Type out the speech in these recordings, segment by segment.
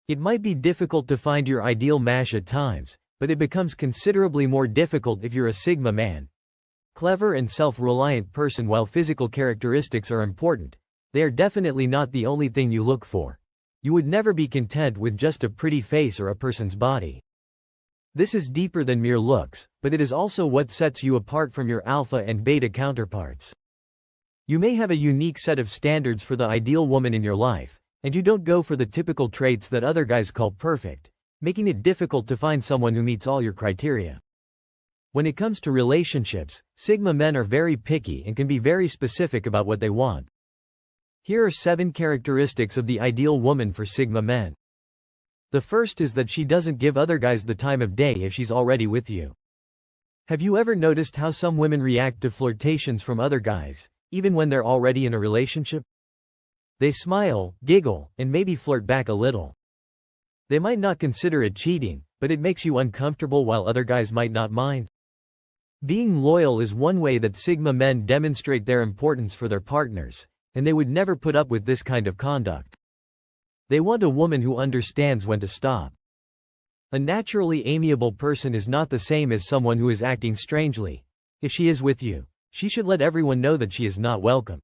It might be difficult to find your ideal match at times, but it becomes considerably more difficult if you're a Sigma man. Clever and self-reliant person. While physical characteristics are important, they are definitely not the only thing you look for. You would never be content with just a pretty face or a person's body. This is deeper than mere looks, but it is also what sets you apart from your alpha and beta counterparts. You may have a unique set of standards for the ideal woman in your life, and you don't go for the typical traits that other guys call perfect, making it difficult to find someone who meets all your criteria. When it comes to relationships, Sigma men are very picky and can be very specific about what they want. Here are 7 characteristics of the ideal woman for Sigma men. The first is that she doesn't give other guys the time of day if she's already with you. Have you ever noticed how some women react to flirtations from other guys, even when they're already in a relationship? They smile, giggle, and maybe flirt back a little. They might not consider it cheating, but it makes you uncomfortable while other guys might not mind. Being loyal is one way that Sigma men demonstrate their importance for their partners, and they would never put up with this kind of conduct. They want a woman who understands when to stop. A naturally amiable person is not the same as someone who is acting strangely. If she is with you, she should let everyone know that she is not welcome.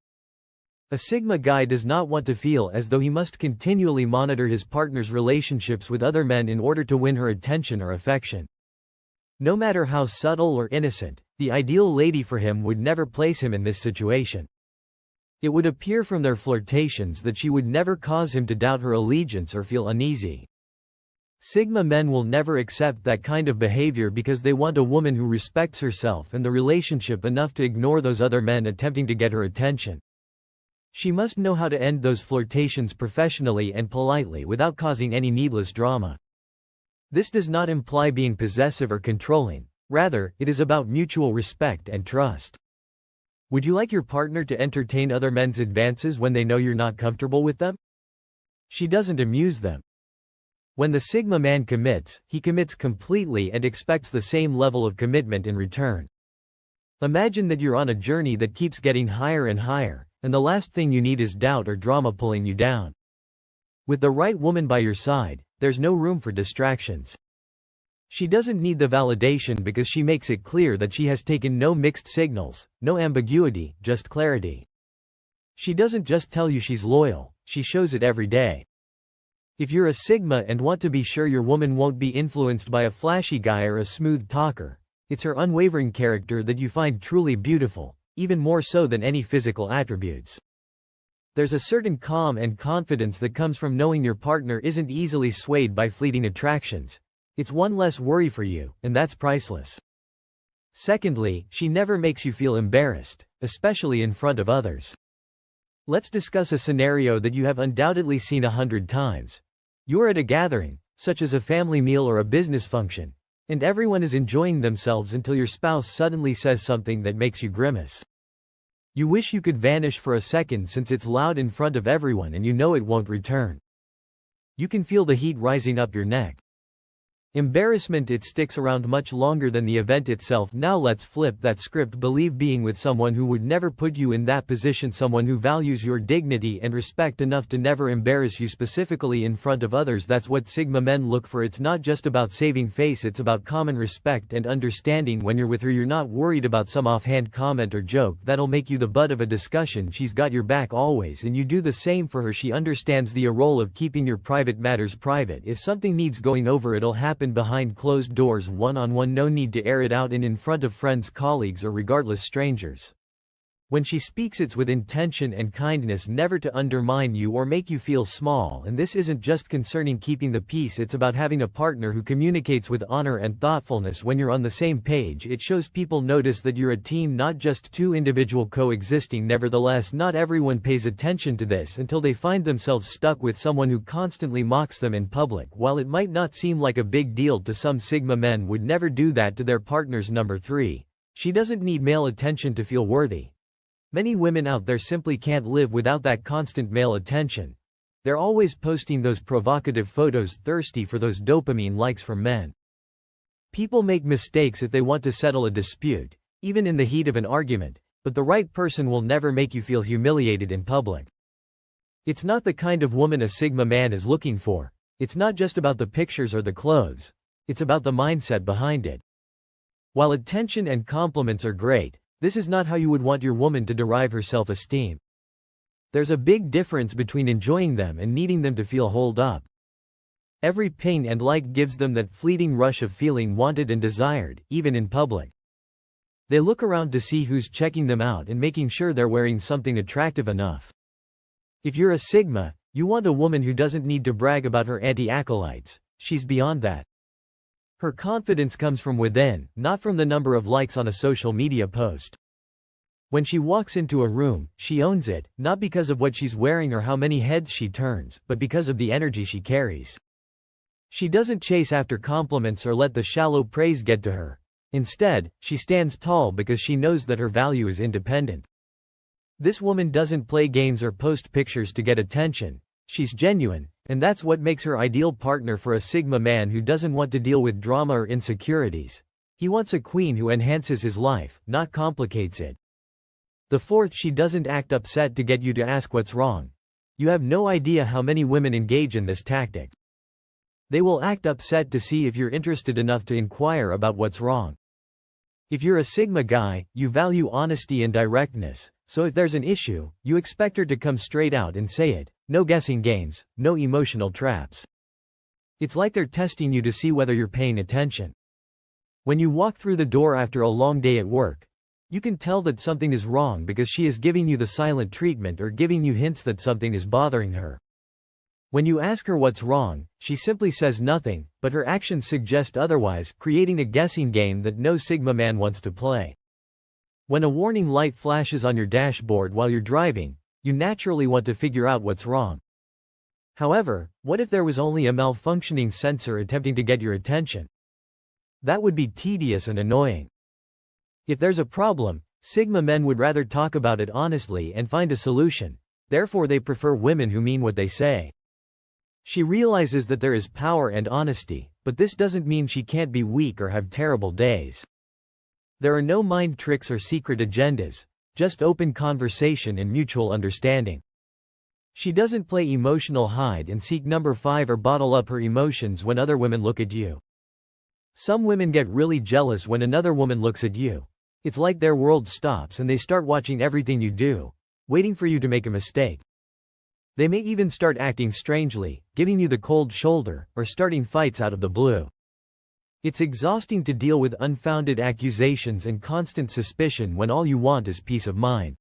A Sigma guy does not want to feel as though he must continually monitor his partner's relationships with other men in order to win her attention or affection. No matter how subtle or innocent, the ideal lady for him would never place him in this situation. It would appear from their flirtations that she would never cause him to doubt her allegiance or feel uneasy. Sigma men will never accept that kind of behavior because they want a woman who respects herself and the relationship enough to ignore those other men attempting to get her attention. She must know how to end those flirtations professionally and politely without causing any needless drama. This does not imply being possessive or controlling, rather, it is about mutual respect and trust. Would you like your partner to entertain other men's advances when they know you're not comfortable with them? She doesn't amuse them. When the Sigma man commits, he commits completely and expects the same level of commitment in return. Imagine that you're on a journey that keeps getting higher and higher, and the last thing you need is doubt or drama pulling you down. With the right woman by your side, there's no room for distractions. She doesn't need the validation because she makes it clear that she has taken no mixed signals, no ambiguity, just clarity. She doesn't just tell you she's loyal, she shows it every day. If you're a Sigma and want to be sure your woman won't be influenced by a flashy guy or a smooth talker, it's her unwavering character that you find truly beautiful, even more so than any physical attributes. There's a certain calm and confidence that comes from knowing your partner isn't easily swayed by fleeting attractions. It's one less worry for you, and that's priceless. Secondly, she never makes you feel embarrassed, especially in front of others. Let's discuss a scenario that you have undoubtedly seen 100 times. You're at a gathering, such as a family meal or a business function, and everyone is enjoying themselves until your spouse suddenly says something that makes you grimace. You wish you could vanish for a second since it's loud in front of everyone and you know it won't return. You can feel the heat rising up your neck. Embarrassment, it sticks around much longer than the event itself. Now let's flip that script. Believe being with someone who would never put you in that position, someone who values your dignity and respect enough to never embarrass you specifically in front of others. That's what Sigma men look for. It's not just about saving face, it's about common respect and understanding. When you're with her, you're not worried about some offhand comment or joke that'll make you the butt of a discussion. She's got your back always, and you do the same for her. She understands the role of keeping your private matters private. If something needs going over, it'll happen behind closed doors, one-on-one. No need to air it out in front of friends, colleagues, or regardless strangers. When she speaks, it's with intention and kindness, never to undermine you or make you feel small. And this isn't just concerning keeping the peace, it's about having a partner who communicates with honor and thoughtfulness. When you're on the same page, it shows people notice that you're a team, not just two individuals coexisting. Nevertheless, not everyone pays attention to this until they find themselves stuck with someone who constantly mocks them in public. While it might not seem like a big deal to some, Sigma men would never do that to their partners. Number 3. She doesn't need male attention to feel worthy. Many women out there simply can't live without that constant male attention. They're always posting those provocative photos, thirsty for those dopamine likes from men. People make mistakes if they want to settle a dispute, even in the heat of an argument, but the right person will never make you feel humiliated in public. It's not the kind of woman a Sigma man is looking for. It's not just about the pictures or the clothes. It's about the mindset behind it. While attention and compliments are great, this is not how you would want your woman to derive her self-esteem. There's a big difference between enjoying them and needing them to feel hold up. Every ping and like gives them that fleeting rush of feeling wanted and desired, even in public. They look around to see who's checking them out and making sure they're wearing something attractive enough. If you're a Sigma, you want a woman who doesn't need to brag about her anti-acolytes. She's beyond that. Her confidence comes from within, not from the number of likes on a social media post. When she walks into a room, she owns it, not because of what she's wearing or how many heads she turns, but because of the energy she carries. She doesn't chase after compliments or let the shallow praise get to her. Instead, she stands tall because she knows that her value is independent. This woman doesn't play games or post pictures to get attention. She's genuine, and that's what makes her ideal partner for a Sigma man who doesn't want to deal with drama or insecurities. He wants a queen who enhances his life, not complicates it. The fourth, she doesn't act upset to get you to ask what's wrong. You have no idea how many women engage in this tactic. They will act upset to see if you're interested enough to inquire about what's wrong. If you're a Sigma guy, you value honesty and directness, so if there's an issue, you expect her to come straight out and say it. No guessing games, no emotional traps. It's like they're testing you to see whether you're paying attention. When you walk through the door after a long day at work, you can tell that something is wrong because she is giving you the silent treatment or giving you hints that something is bothering her. When you ask her what's wrong, she simply says nothing, but her actions suggest otherwise, creating a guessing game that no Sigma man wants to play. When a warning light flashes on your dashboard while you're driving, you naturally want to figure out what's wrong. However, what if there was only a malfunctioning sensor attempting to get your attention? That would be tedious and annoying. If there's a problem, Sigma men would rather talk about it honestly and find a solution. Therefore, they prefer women who mean what they say. She realizes that there is power and honesty, but this doesn't mean she can't be weak or have terrible days. There are no mind tricks or secret agendas, just open conversation and mutual understanding. She doesn't play emotional hide and seek number 5 or bottle up her emotions when other women look at you. Some women get really jealous when another woman looks at you. It's like their world stops and they start watching everything you do, waiting for you to make a mistake. They may even start acting strangely, giving you the cold shoulder, or starting fights out of the blue. It's exhausting to deal with unfounded accusations and constant suspicion when all you want is peace of mind.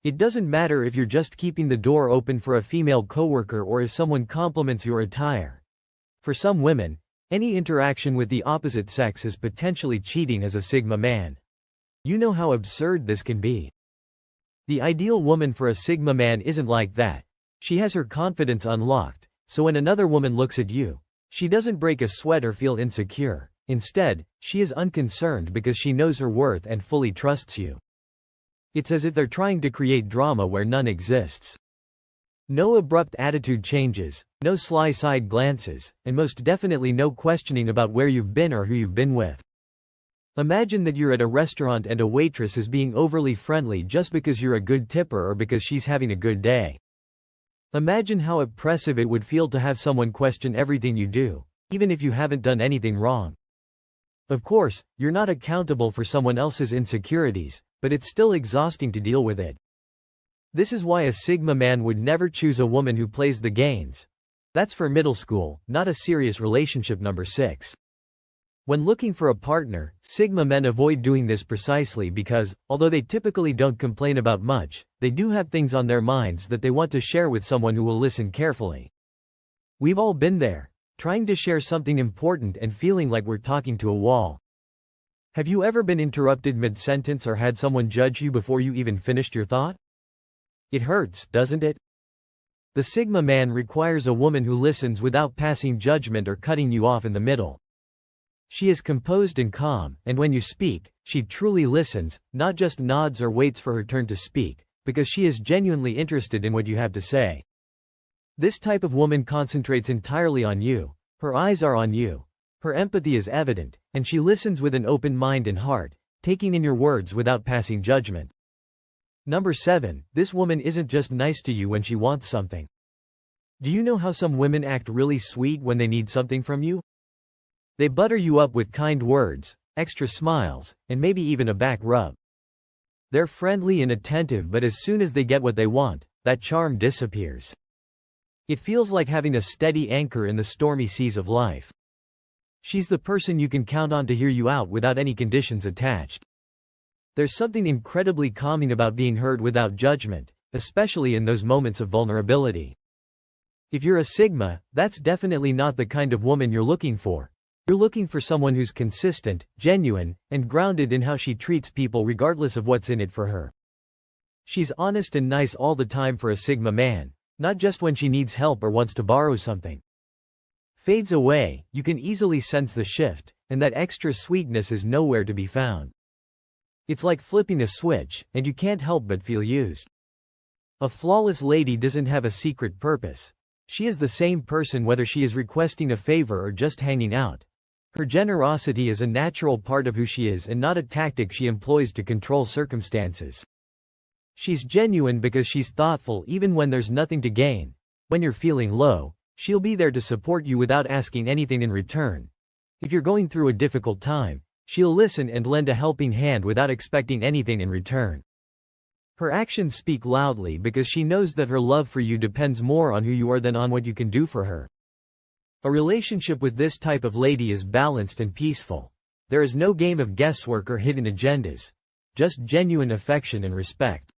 It doesn't matter if you're just keeping the door open for a female coworker or if someone compliments your attire. For some women, any interaction with the opposite sex is potentially cheating as a Sigma man. You know how absurd this can be. The ideal woman for a Sigma man isn't like that. She has her confidence unlocked, so when another woman looks at you, she doesn't break a sweat or feel insecure. Instead, she is unconcerned because she knows her worth and fully trusts you. It's as if they're trying to create drama where none exists. No abrupt attitude changes, no sly side glances, and most definitely no questioning about where you've been or who you've been with. Imagine that you're at a restaurant and a waitress is being overly friendly just because you're a good tipper or because she's having a good day. Imagine how oppressive it would feel to have someone question everything you do, even if you haven't done anything wrong. Of course, you're not accountable for someone else's insecurities, but it's still exhausting to deal with it. This is why a Sigma man would never choose a woman who plays the games. That's for middle school, not a serious relationship. Number 6. When looking for a partner, Sigma men avoid doing this precisely because, although they typically don't complain about much, they do have things on their minds that they want to share with someone who will listen carefully. We've all been there, trying to share something important and feeling like we're talking to a wall. Have you ever been interrupted mid-sentence or had someone judge you before you even finished your thought? It hurts, doesn't it? The Sigma man requires a woman who listens without passing judgment or cutting you off in the middle. She is composed and calm, and when you speak, she truly listens, not just nods or waits for her turn to speak, because she is genuinely interested in what you have to say. This type of woman concentrates entirely on you, her eyes are on you, her empathy is evident, and she listens with an open mind and heart, taking in your words without passing judgment. Number 7, this woman isn't just nice to you when she wants something. Do you know how some women act really sweet when they need something from you? They butter you up with kind words, extra smiles, and maybe even a back rub. They're friendly and attentive, but as soon as they get what they want, that charm disappears. It feels like having a steady anchor in the stormy seas of life. She's the person you can count on to hear you out without any conditions attached. There's something incredibly calming about being heard without judgment, especially in those moments of vulnerability. If you're a Sigma, that's definitely not the kind of woman you're looking for. You're looking for someone who's consistent, genuine, and grounded in how she treats people regardless of what's in it for her. She's honest and nice all the time for a Sigma man, not just when she needs help or wants to borrow something. Fades away, you can easily sense the shift, and that extra sweetness is nowhere to be found. It's like flipping a switch, and you can't help but feel used. A flawless lady doesn't have a secret purpose. She is the same person whether she is requesting a favor or just hanging out. Her generosity is a natural part of who she is and not a tactic she employs to control circumstances. She's genuine because she's thoughtful even when there's nothing to gain. When you're feeling low, she'll be there to support you without asking anything in return. If you're going through a difficult time, she'll listen and lend a helping hand without expecting anything in return. Her actions speak loudly because she knows that her love for you depends more on who you are than on what you can do for her. A relationship with this type of lady is balanced and peaceful. There is no game of guesswork or hidden agendas. Just genuine affection and respect.